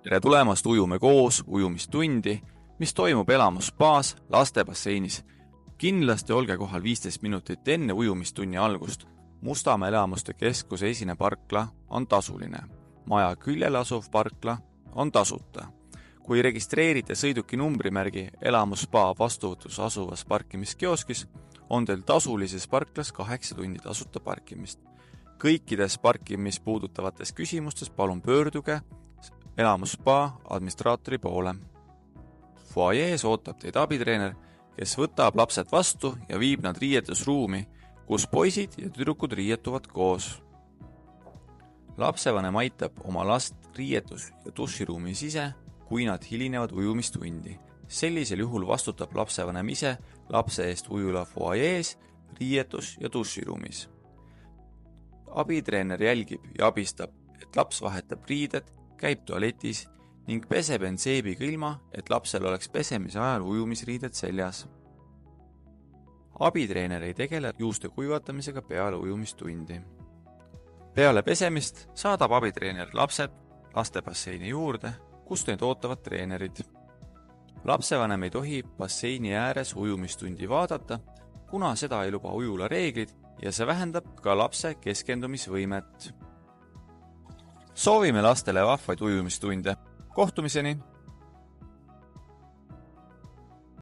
Tere tulemast Ujume koos ujumistundi, mis toimub elamusspaas lastebasseinis. Kindlasti olge kohal 15 minutit enne ujumistunni algust. Mustamäe elamuste keskuse esine parkla on tasuline. Maja küljel asuv parkla on tasuta. Kui registreerite sõiduki numbrimärgi elamusspa vastuvõtus asuvas parkimiskioskis, on teil tasulises parklas 8 tundi tasuta parkimist. Kõikides parkimis puudutavates küsimustes palun pöörduge elamusspa administraatori poole. Foajees ootab teid abitreener, kes võtab lapsed vastu ja viib nad riietusruumi, kus poisid ja tüdrukud riietuvad koos. Lapsevanem aitab oma last riietus- ja duširuumis ise, kui nad hilinevad ujumistundi. Sellisel juhul vastutab lapsevanem ise lapse eest ujula foajees, riietus- ja duširuumis. Abitreener jälgib ja abistab, et laps vahetab riided, käib tualetis ning peseb end seebiga ilma, et lapsel oleks pesemise ajal ujumisriided seljas. Abitreener ei tegele juuste kuivatamisega peale ujumistundi. Peale pesemist saadab abitreener lapsed lastebasseini juurde, kus neid ootavad treenerid. Lapsevanem ei tohi basseini ääres ujumistundi vaadata, kuna seda ei luba ujula reeglid ja see vähendab ka lapse keskendumisvõimet. Soovime lastele vahvaid ujumistunde. Kohtumiseni!